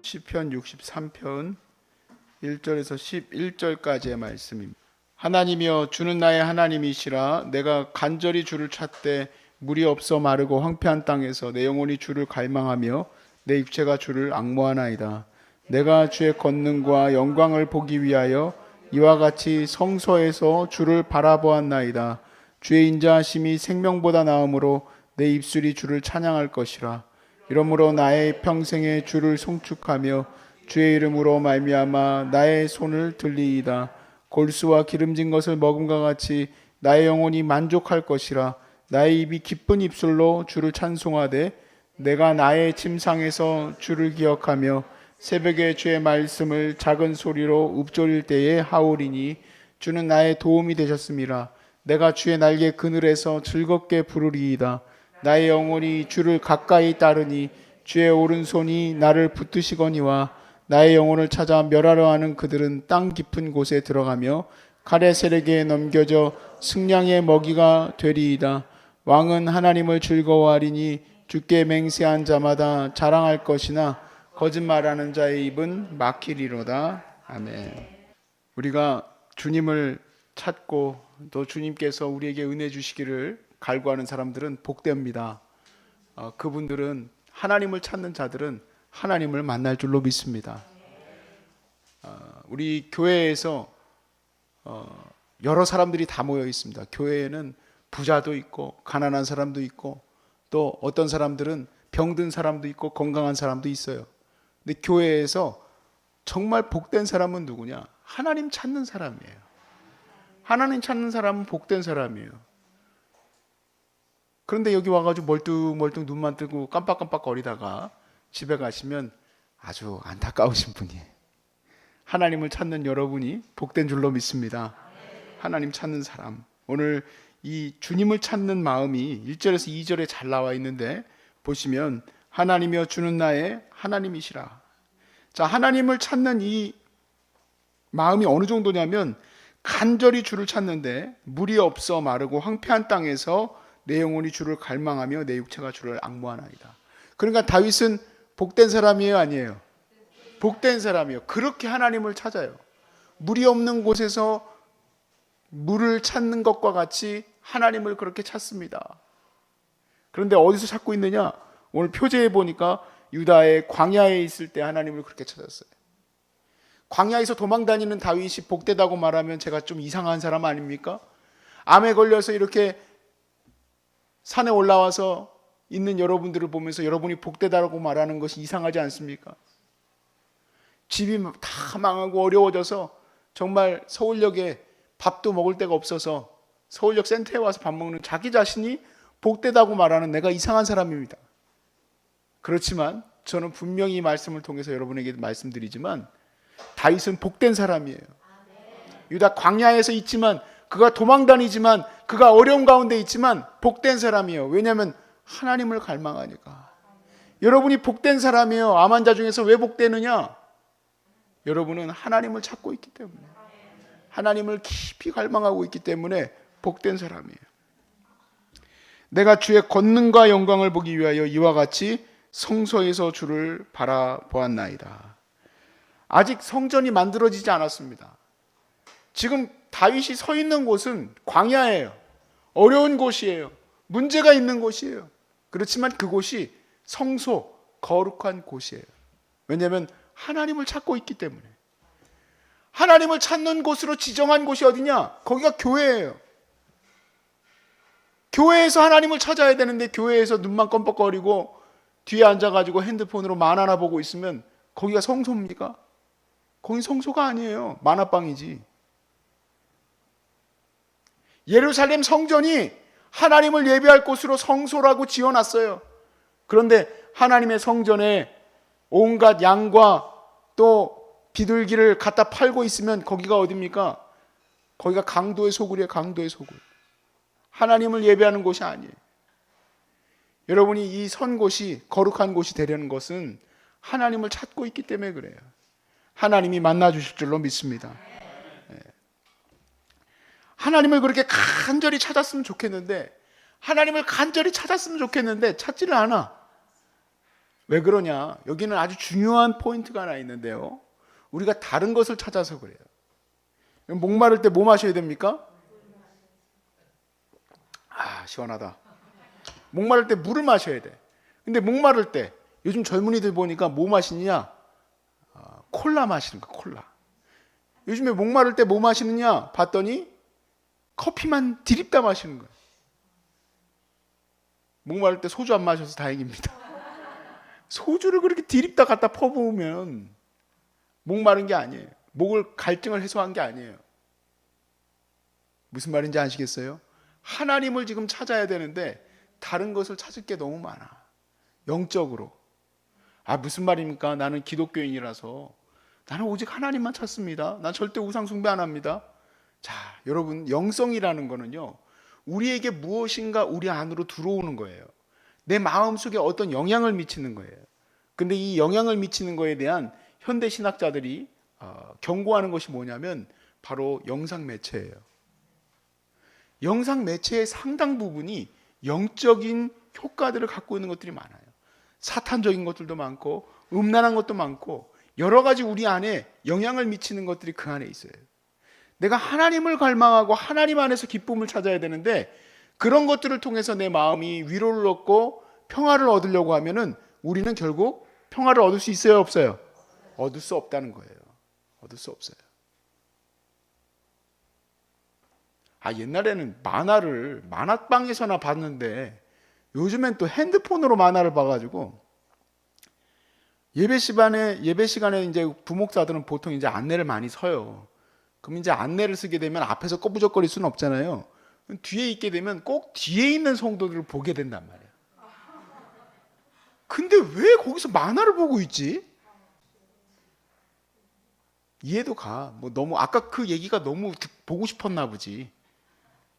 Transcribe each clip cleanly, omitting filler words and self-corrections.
시편 63편 1절에서 11절까지의 말씀입니다. 하나님이여 주는 나의 하나님이시라. 내가 간절히 주를 찾되 물이 없어 마르고 황폐한 땅에서 내 영혼이 주를 갈망하며 내 육체가 주를 앙모하나이다. 내가 주의 권능과 영광을 보기 위하여 이와 같이 성소에서 주를 바라보았나이다. 주의 인자하심이 생명보다 나음으로 내 입술이 주를 찬양할 것이라. 이러므로 나의 평생에 주를 송축하며 주의 이름으로 말미암아 나의 손을 들리이다. 골수와 기름진 것을 먹음과 같이 나의 영혼이 만족할 것이라. 나의 입이 기쁜 입술로 주를 찬송하되 내가 나의 침상에서 주를 기억하며 새벽에 주의 말씀을 작은 소리로 읊조릴 때에 하오리니 주는 나의 도움이 되셨음이라. 내가 주의 날개 그늘에서 즐겁게 부르리이다. 나의 영혼이 주를 가까이 따르니 주의 오른손이 나를 붙드시거니와 나의 영혼을 찾아 멸하려 하는 그들은 땅 깊은 곳에 들어가며 칼의 세력에 넘겨져 승량의 먹이가 되리이다. 왕은 하나님을 즐거워하리니 주께 맹세한 자마다 자랑할 것이나 거짓말하는 자의 입은 막히리로다. 아멘. 우리가 주님을 찾고 또 주님께서 우리에게 은혜 주시기를 갈구하는 사람들은 복됩니다. 그분들은 하나님을 찾는 자들은 하나님을 만날 줄로 믿습니다. 우리 교회에서 여러 사람들이 다 모여 있습니다. 교회에는 부자도 있고 가난한 사람도 있고 또 어떤 사람들은 병든 사람도 있고 건강한 사람도 있어요. 근데 교회에서 정말 복된 사람은 누구냐? 하나님 찾는 사람이에요. 하나님 찾는 사람은 복된 사람이에요. 그런데 여기 와가지고 멀뚱멀뚱 눈만 뜨고 깜빡깜빡 거리다가 집에 가시면 아주 안타까우신 분이에요. 하나님을 찾는 여러분이 복된 줄로 믿습니다. 하나님 찾는 사람. 오늘 이 주님을 찾는 마음이 1절에서 2절에 잘 나와 있는데 보시면 하나님이여 주는 나의 하나님이시라. 자, 하나님을 찾는 이 마음이 어느 정도냐면 간절히 주를 찾는데 물이 없어 마르고 황폐한 땅에서 내 영혼이 주를 갈망하며 내 육체가 주를 앙모하나이다. 그러니까 다윗은 복된 사람이에요, 아니에요? 복된 사람이에요. 그렇게 하나님을 찾아요. 물이 없는 곳에서 물을 찾는 것과 같이 하나님을 그렇게 찾습니다. 그런데 어디서 찾고 있느냐? 오늘 표제에 보니까 유다의 광야에 있을 때 하나님을 그렇게 찾았어요. 광야에서 도망다니는 다윗이 복되다고 말하면 제가 좀 이상한 사람 아닙니까? 암에 걸려서 이렇게 산에 올라와서 있는 여러분들을 보면서 여러분이 복되다라고 말하는 것이 이상하지 않습니까? 집이 다 망하고 어려워져서 정말 서울역에 밥도 먹을 데가 없어서 서울역 센터에 와서 밥 먹는 자기 자신이 복되다고 말하는 내가 이상한 사람입니다. 그렇지만 저는 분명히 이 말씀을 통해서 여러분에게 말씀드리지만 다윗은 복된 사람이에요. 유다 광야에서 있지만 그가 도망다니지만 그가 어려운 가운데 있지만 복된 사람이에요. 왜냐하면 하나님을 갈망하니까. 여러분이 복된 사람이에요. 암 환자 중에서 왜 복되느냐? 여러분은 하나님을 찾고 있기 때문에, 하나님을 깊이 갈망하고 있기 때문에 복된 사람이에요. 내가 주의 권능과 영광을 보기 위하여 이와 같이 성소에서 주를 바라보았나이다. 아직 성전이 만들어지지 않았습니다. 지금 다윗이 서 있는 곳은 광야예요. 어려운 곳이에요. 문제가 있는 곳이에요. 그렇지만 그곳이 성소, 거룩한 곳이에요. 왜냐하면 하나님을 찾고 있기 때문에. 하나님을 찾는 곳으로 지정한 곳이 어디냐? 거기가 교회예요. 교회에서 하나님을 찾아야 되는데 교회에서 눈만 껌뻑거리고 뒤에 앉아가지고 핸드폰으로 만화나 보고 있으면 거기가 성소입니까? 거기 성소가 아니에요. 만화방이지. 예루살렘 성전이 하나님을 예배할 곳으로 성소라고 지어놨어요. 그런데 하나님의 성전에 온갖 양과 또 비둘기를 갖다 팔고 있으면 거기가 어디입니까? 거기가 강도의 소굴이에요. 강도의 소굴. 하나님을 예배하는 곳이 아니에요. 여러분이 이 선 곳이 거룩한 곳이 되려는 것은 하나님을 찾고 있기 때문에 그래요. 하나님이 만나 주실 줄로 믿습니다. 하나님을 그렇게 간절히 찾았으면 좋겠는데, 하나님을 간절히 찾았으면 좋겠는데 찾지를 않아. 왜 그러냐? 여기는 아주 중요한 포인트가 하나 있는데요. 우리가 다른 것을 찾아서 그래요. 목마를 때 뭐 마셔야 됩니까? 아, 시원하다. 목마를 때 물을 마셔야 돼. 근데 목마를 때 요즘 젊은이들 보니까 뭐 마시느냐? 콜라 마시는 거, 콜라. 요즘에 목마를 때 뭐 마시느냐 봤더니 커피만 디립다 마시는 거예요. 목마를 때 소주 안 마셔서 다행입니다. 소주를 그렇게 디립다 갖다 퍼부으면 목마른 게 아니에요. 목을 갈증을 해소한 게 아니에요. 무슨 말인지 아시겠어요? 하나님을 지금 찾아야 되는데 다른 것을 찾을 게 너무 많아. 영적으로. 무슨 말입니까? 나는 기독교인이라서 나는 오직 하나님만 찾습니다. 난 절대 우상 숭배 안 합니다. 자, 여러분, 영성이라는 거는요, 우리에게 무엇인가 우리 안으로 들어오는 거예요. 내 마음속에 어떤 영향을 미치는 거예요. 근데 이 영향을 미치는 거에 대한 현대 신학자들이 경고하는 것이 뭐냐면 바로 영상 매체예요. 영상 매체의 상당 부분이 영적인 효과들을 갖고 있는 것들이 많아요. 사탄적인 것들도 많고 음란한 것도 많고 여러 가지 우리 안에 영향을 미치는 것들이 그 안에 있어요. 내가 하나님을 갈망하고 하나님 안에서 기쁨을 찾아야 되는데 그런 것들을 통해서 내 마음이 위로를 얻고 평화를 얻으려고 하면은 우리는 결국 평화를 얻을 수 있어요, 없어요? 얻을 수 없다는 거예요. 얻을 수 없어요. 옛날에는 만화를 만화방에서나 봤는데 요즘엔 또 핸드폰으로 만화를 봐가지고 예배 시간에 이제 부목사들은 보통 이제 안내를 많이 서요. 그럼 이제 안내를 쓰게 되면 앞에서 꼬부적거릴 수는 없잖아요. 뒤에 있게 되면 꼭 뒤에 있는 성도들을 보게 된단 말이에요. 근데 왜 거기서 만화를 보고 있지? 이해도 가. 뭐 너무 아까 그 얘기가 너무 보고 싶었나 보지.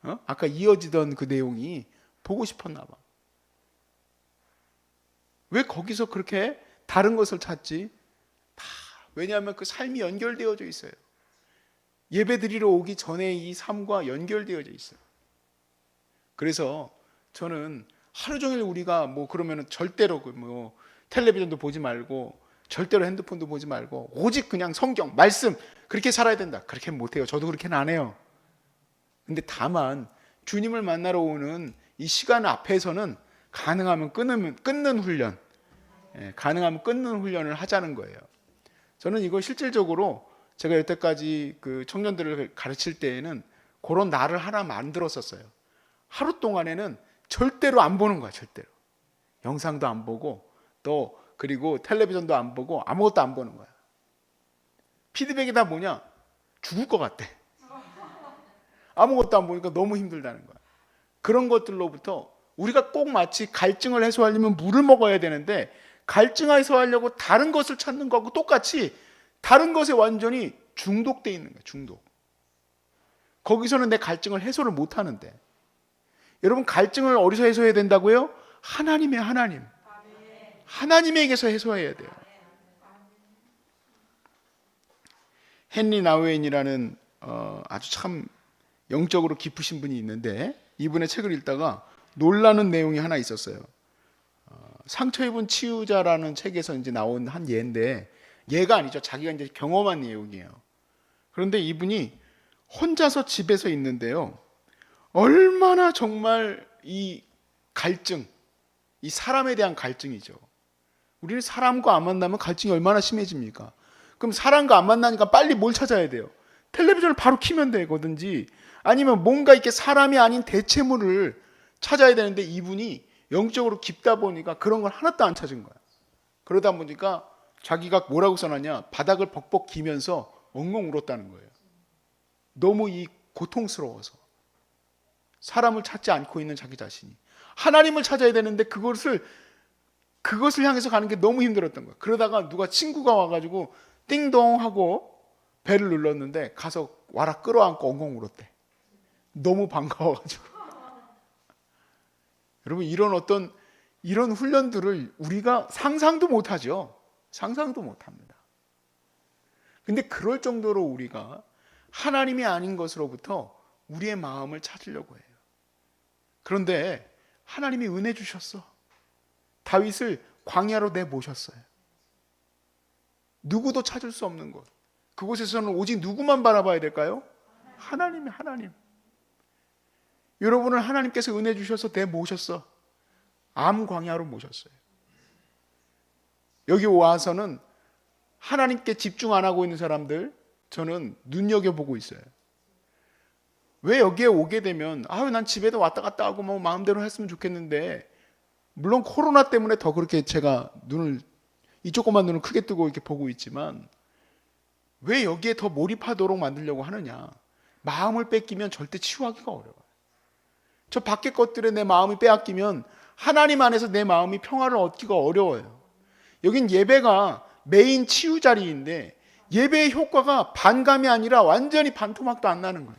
아까 이어지던 그 내용이 보고 싶었나 봐. 왜 거기서 그렇게 다른 것을 찾지? 왜냐하면 그 삶이 연결되어져 있어요. 예배 드리러 오기 전에 이 삶과 연결되어져 있어요. 그래서 저는 하루 종일 우리가 뭐 그러면은 절대로 뭐 텔레비전도 보지 말고 절대로 핸드폰도 보지 말고 오직 그냥 성경, 말씀 그렇게 살아야 된다. 그렇게 못해요. 저도 그렇게는 안 해요. 근데 다만 주님을 만나러 오는 이 시간 앞에서는 가능하면 끊는 훈련, 가능하면 끊는 훈련을 하자는 거예요. 저는 이걸 실질적으로 제가 여태까지 그 청년들을 가르칠 때에는 그런 날을 하나 만들었었어요. 하루 동안에는 절대로 안 보는 거야, 절대로. 영상도 안 보고 또 그리고 텔레비전도 안 보고 아무것도 안 보는 거야. 피드백이 다 뭐냐? 죽을 것 같대. 아무것도 안 보니까 너무 힘들다는 거야. 그런 것들로부터 우리가 꼭 마치 갈증을 해소하려면 물을 먹어야 되는데 갈증 해소하려고 다른 것을 찾는 거하고 똑같이 다른 것에 완전히 중독돼 있는 거야. 중독. 거기서는 내 갈증을 해소를 못 하는데 여러분 갈증을 어디서 해소해야 된다고요? 하나님에게서 해소해야 돼요. 헨리 나우엔이라는 아주 참 영적으로 깊으신 분이 있는데 이분의 책을 읽다가 놀라는 내용이 하나 있었어요. 상처 입은 치유자라는 책에서 이제 나온 한 예인데 예가 아니죠. 자기가 이제 경험한 내용이에요. 그런데 이분이 혼자서 집에서 있는데요. 얼마나 정말 이 갈증, 이 사람에 대한 갈증이죠. 우리는 사람과 안 만나면 갈증이 얼마나 심해집니까? 그럼 사람과 안 만나니까 빨리 뭘 찾아야 돼요? 텔레비전을 바로 키면 되거든지 아니면 뭔가 이렇게 사람이 아닌 대체물을 찾아야 되는데 이분이 영적으로 깊다 보니까 그런 걸 하나도 안 찾은 거야. 그러다 보니까 자기가 뭐라고 써놨냐? 바닥을 벅벅 기면서 엉엉 울었다는 거예요. 너무 이 고통스러워서. 사람을 찾지 않고 있는 자기 자신이. 하나님을 찾아야 되는데 그것을 향해서 가는 게 너무 힘들었던 거야. 그러다가 누가 친구가 와가지고 띵동 하고 배를 눌렀는데 가서 와라 끌어안고 엉엉 울었대. 너무 반가워가지고. 여러분 이런 훈련들을 우리가 상상도 못하죠. 상상도 못합니다. 근데 그럴 정도로 우리가 하나님이 아닌 것으로부터 우리의 마음을 찾으려고 해요. 그런데 하나님이 은혜 주셨어. 다윗을 광야로 내모셨어요. 누구도 찾을 수 없는 곳. 그곳에서는 오직 누구만 바라봐야 될까요? 하나님. 여러분을 하나님께서 은혜 주셔서 내모셨어. 암 광야로 모셨어요. 여기 와서는 하나님께 집중 안 하고 있는 사람들 저는 눈여겨보고 있어요. 왜 여기에 오게 되면 난 집에도 왔다 갔다 하고 뭐 마음대로 했으면 좋겠는데, 물론 코로나 때문에 더 그렇게 제가 이쪽 것만 눈을 크게 뜨고 이렇게 보고 있지만, 왜 여기에 더 몰입하도록 만들려고 하느냐. 마음을 뺏기면 절대 치유하기가 어려워요. 저 밖에 것들에 내 마음이 빼앗기면 하나님 안에서 내 마음이 평화를 얻기가 어려워요. 여긴 예배가 메인 치유 자리인데 예배의 효과가 반감이 아니라 완전히 반토막도 안 나는 거예요.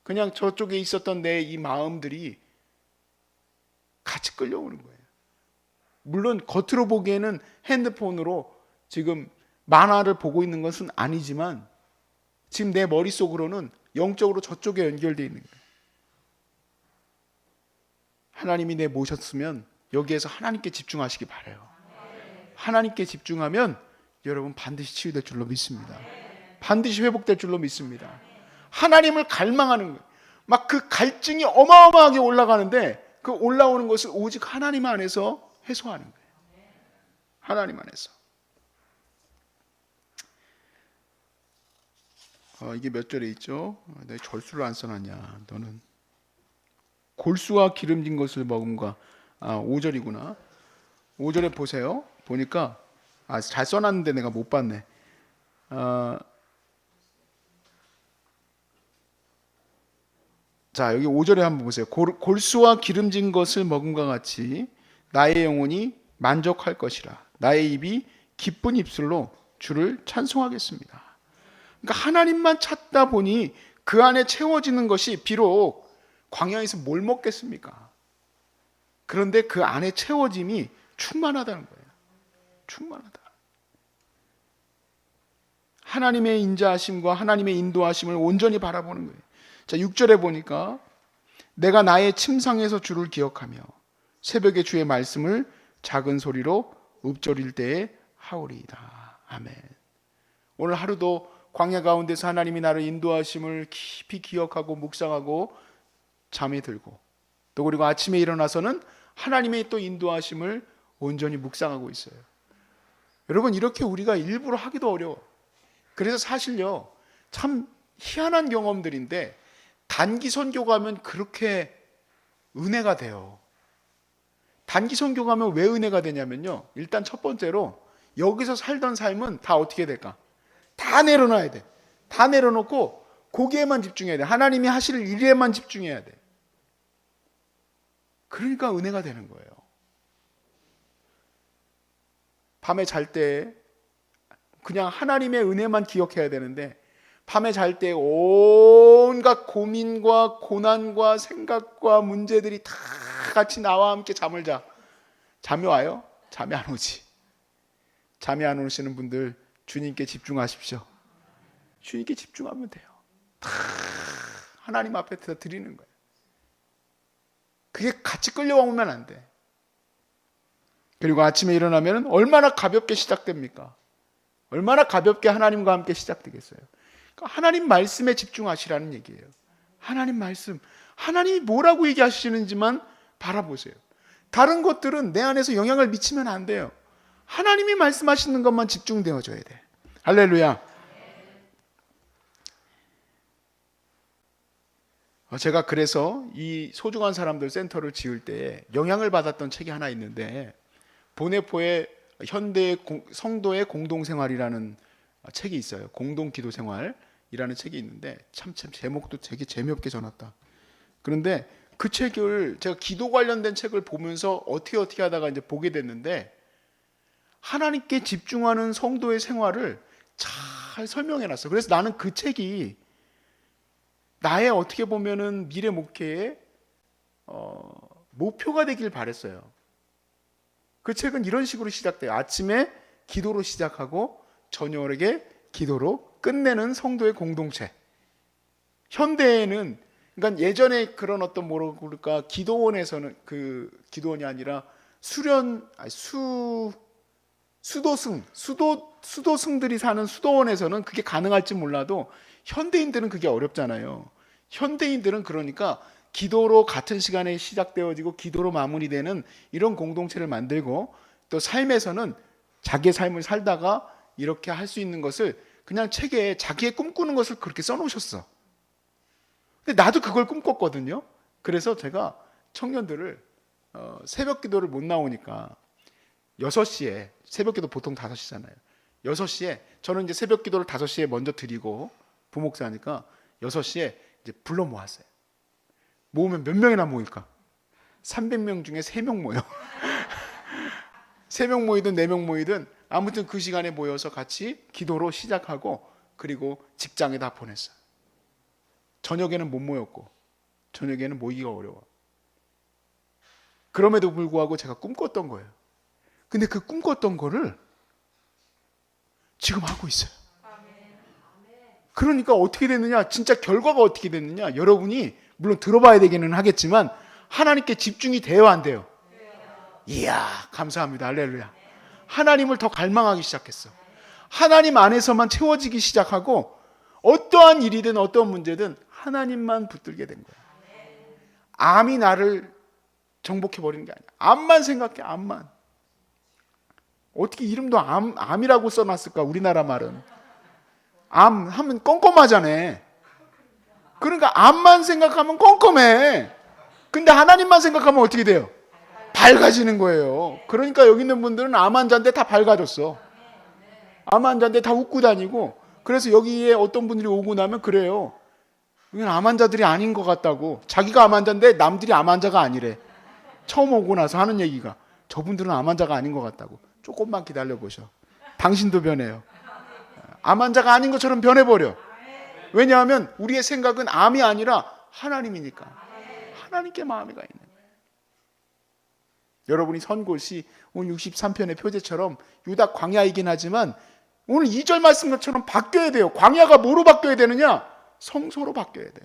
그냥 저쪽에 있었던 내 이 마음들이 같이 끌려오는 거예요. 물론 겉으로 보기에는 핸드폰으로 지금 만화를 보고 있는 것은 아니지만 지금 내 머릿속으로는 영적으로 저쪽에 연결되어 있는 거예요. 하나님이 내 모셨으면 여기에서 하나님께 집중하시기 바라요. 하나님께 집중하면 여러분 반드시 치유될 줄로 믿습니다. 반드시 회복될 줄로 믿습니다. 하나님을 갈망하는 거예요. 막 그 갈증이 어마어마하게 올라가는데 그 올라오는 것을 오직 하나님 안에서 해소하는 거예요. 하나님 안에서. 이게 몇 절에 있죠? 내 절수를 안 써놨냐 너는. 골수와 기름진 것을 먹음과 5절이구나. 5절에 보세요. 보니까 잘 써놨는데 내가 못 봤네. 자, 여기 5절에 한번 보세요. 골수와 기름진 것을 먹음과 같이 나의 영혼이 만족할 것이라. 나의 입이 기쁜 입술로 주를 찬송하겠습니다. 그러니까 하나님만 찾다 보니 그 안에 채워지는 것이, 비록 광야에서 뭘 먹겠습니까? 그런데 그 안에 채워짐이 충만하다는 거예요. 충만하다. 하나님의 인자하심과 하나님의 인도하심을 온전히 바라보는 거예요. 자, 6절에 보니까 내가 나의 침상에서 주를 기억하며 새벽에 주의 말씀을 작은 소리로 읊조릴 때에 하오리이다. 아멘. 오늘 하루도 광야 가운데서 하나님이 나를 인도하심을 깊이 기억하고 묵상하고 잠에 들고, 또 그리고 아침에 일어나서는 하나님의 또 인도하심을 온전히 묵상하고 있어요. 여러분, 이렇게 우리가 일부러 하기도 어려워. 그래서 사실요, 참 희한한 경험들인데 단기 선교 가면 그렇게 은혜가 돼요. 단기 선교 가면 왜 은혜가 되냐면요, 일단 첫 번째로 여기서 살던 삶은 다 어떻게 될까? 다 내려놔야 돼. 다 내려놓고 거기에만 집중해야 돼. 하나님이 하실 일에만 집중해야 돼. 그러니까 은혜가 되는 거예요. 밤에 잘 때 그냥 하나님의 은혜만 기억해야 되는데, 밤에 잘 때 온갖 고민과 고난과 생각과 문제들이 다 같이 나와 함께 잠을 자. 잠이 와요? 잠이 안 오지. 잠이 안 오시는 분들 주님께 집중하십시오. 주님께 집중하면 돼요. 다 하나님 앞에 드리는 거예요. 그게 같이 끌려오면 안 돼. 그리고 아침에 일어나면 얼마나 가볍게 시작됩니까? 얼마나 가볍게 하나님과 함께 시작되겠어요. 그러니까 하나님 말씀에 집중하시라는 얘기예요. 하나님 말씀, 하나님이 뭐라고 얘기하시는지만 바라보세요. 다른 것들은 내 안에서 영향을 미치면 안 돼요. 하나님이 말씀하시는 것만 집중되어져야 돼. 할렐루야. 제가 그래서 이 소중한 사람들 센터를 지을 때 영향을 받았던 책이 하나 있는데, 보네포의 현대 성도의 공동생활이라는 책이 있어요. 공동기도생활이라는 책이 있는데 참 제목도 되게 재미없게 전했다. 그런데 그 책을 제가 기도 관련된 책을 보면서 어떻게 하다가 이제 보게 됐는데, 하나님께 집중하는 성도의 생활을 잘 설명해 놨어요. 그래서 나는 그 책이 나의 어떻게 보면은 미래 목회의 목표가 되길 바랬어요. 그 책은 이런 식으로 시작돼요. 아침에 기도로 시작하고 저녁에 기도로 끝내는 성도의 공동체. 현대에는, 그러니까 예전에 그런 어떤 뭐라고 그럴까, 기도원에서는, 그 기도원이 아니라 수도승들이 사는 수도원에서는 그게 가능할지 몰라도 현대인들은 그게 어렵잖아요. 현대인들은 그러니까 기도로 같은 시간에 시작되어지고 기도로 마무리되는 이런 공동체를 만들고, 또 삶에서는 자기의 삶을 살다가 이렇게 할 수 있는 것을 그냥 책에 자기의 꿈꾸는 것을 그렇게 써놓으셨어. 근데 나도 그걸 꿈꿨거든요. 그래서 제가 청년들을 새벽 기도를 못 나오니까 6시에, 새벽 기도 보통 5시잖아요. 6시에 저는 이제 새벽 기도를 5시에 먼저 드리고 부목사니까 6시에 이제 불러 모았어요. 모으면 몇 명이나 모일까? 300명 중에 3명 모여. 3명 모이든 4명 모이든 아무튼 그 시간에 모여서 같이 기도로 시작하고, 그리고 직장에 다 보냈어요. 저녁에는 못 모였고, 저녁에는 모이기가 어려워. 그럼에도 불구하고 제가 꿈꿨던 거예요. 근데 그 꿈꿨던 거를 지금 하고 있어요. 그러니까 어떻게 됐느냐, 진짜 결과가 어떻게 됐느냐, 여러분이 물론 들어봐야 되기는 하겠지만 하나님께 집중이 돼요, 안 돼요? 이야, 감사합니다. 할렐루야. 하나님을 더 갈망하기 시작했어. 하나님 안에서만 채워지기 시작하고, 어떠한 일이든 어떠한 문제든 하나님만 붙들게 된 거야. 암이 나를 정복해버리는 게 아니야. 암만 생각해, 암만. 어떻게 이름도 암이라고 써놨을까, 우리나라 말은. 암 하면 껌껌하잖아. 그러니까 암만 생각하면 껌껌해. 근데 하나님만 생각하면 어떻게 돼요? 밝아지는 거예요. 그러니까 여기 있는 분들은 암 환자인데 다 밝아졌어. 암 환자인데 다 웃고 다니고. 그래서 여기에 어떤 분들이 오고 나면 그래요. 여기는 암 환자들이 아닌 것 같다고. 자기가 암 환자인데 남들이 암 환자가 아니래. 처음 오고 나서 하는 얘기가, 저분들은 암 환자가 아닌 것 같다고. 조금만 기다려보셔. 당신도 변해요. 암 환자가 아닌 것처럼 변해버려. 왜냐하면 우리의 생각은 암이 아니라 하나님이니까. 하나님께 마음이 가 있는 거예요. 여러분이 선 곳이 오늘 63편의 표제처럼 유다 광야이긴 하지만 오늘 2절 말씀처럼 바뀌어야 돼요. 광야가 뭐로 바뀌어야 되느냐? 성소로 바뀌어야 돼.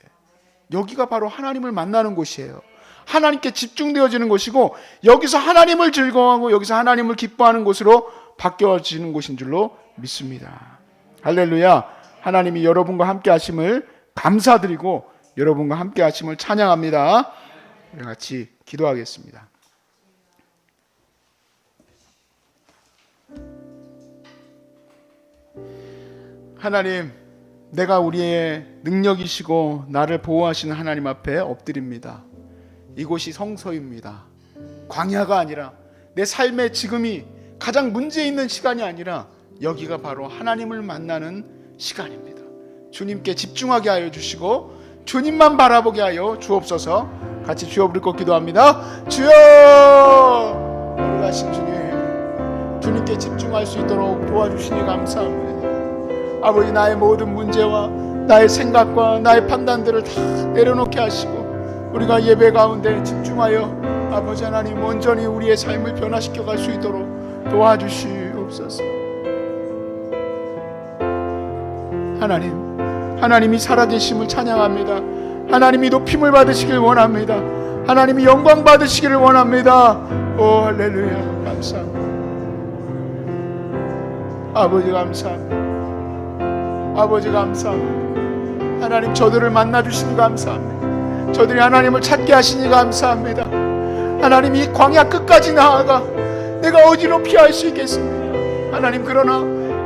여기가 바로 하나님을 만나는 곳이에요. 하나님께 집중되어지는 곳이고, 여기서 하나님을 즐거워하고 여기서 하나님을 기뻐하는 곳으로 바뀌어지는 곳인 줄로 믿습니다. 할렐루야. 하나님이 여러분과 함께 하심을 감사드리고 여러분과 함께 하심을 찬양합니다. 우리 같이 기도하겠습니다. 하나님, 내가 우리의 능력이시고 나를 보호하시는 하나님 앞에 엎드립니다. 이곳이 성소입니다. 광야가 아니라, 내 삶의 지금이 가장 문제 있는 시간이 아니라 여기가 바로 하나님을 만나는 시간입니다. 주님께 집중하게 하여 주시고 주님만 바라보게 하여 주옵소서. 같이 주여 부르고 기도합니다. 주여! 거룩하신 주님, 주님께 집중할 수 있도록 도와주시니 감사합니다. 아버지, 나의 모든 문제와 나의 생각과 나의 판단들을 다 내려놓게 하시고 우리가 예배 가운데 집중하여 아버지 하나님 온전히 우리의 삶을 변화시켜 갈 수 있도록 도와주시옵소서. 하나님이 살아계심을 찬양합니다. 하나님이 높임을 받으시길 원합니다. 하나님이 영광 받으시기를 원합니다. 오 할렐루야. 감사합니다. 아버지 감사합니다. 아버지 감사합니다. 하나님, 저들을 만나주시니 감사합니다. 저들이 하나님을 찾게 하시니 감사합니다. 하나님, 이 광야 끝까지 나아가 내가 어디로 피할 수 있겠습니까? 하나님, 그러나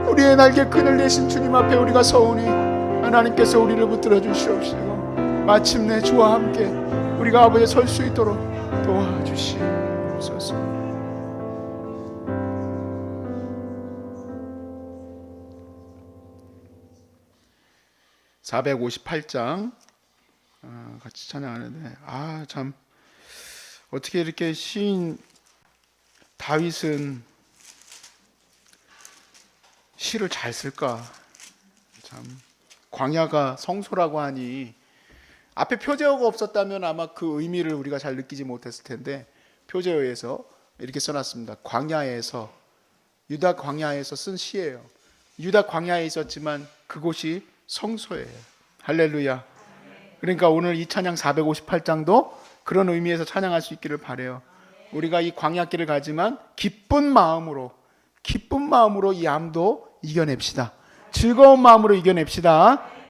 우리의 날개 끈을 내신 주님 앞에 우리가 서오니 하나님께서 우리를 붙들어 주시옵시고 마침내 주와 함께 우리가 아버지에 설 수 있도록 도와주시옵소서. (458장) 같이 찬양하는데, 참 어떻게 이렇게 시인 다윗은 시를 잘 쓸까. 참 광야가 성소라고 하니 앞에 표제어가 없었다면 아마 그 의미를 우리가 잘 느끼지 못했을 텐데, 표제어에서 이렇게 써놨습니다. 광야에서, 유다 광야에서 쓴 시예요. 유다 광야에 있었지만 그곳이 성소예요. 할렐루야. 그러니까 오늘 이 찬양 458장도 그런 의미에서 찬양할 수 있기를 바라요. 우리가 이 광야길을 가지만 기쁜 마음으로 이 암도 이겨냅시다. 즐거운 마음으로 이겨냅시다.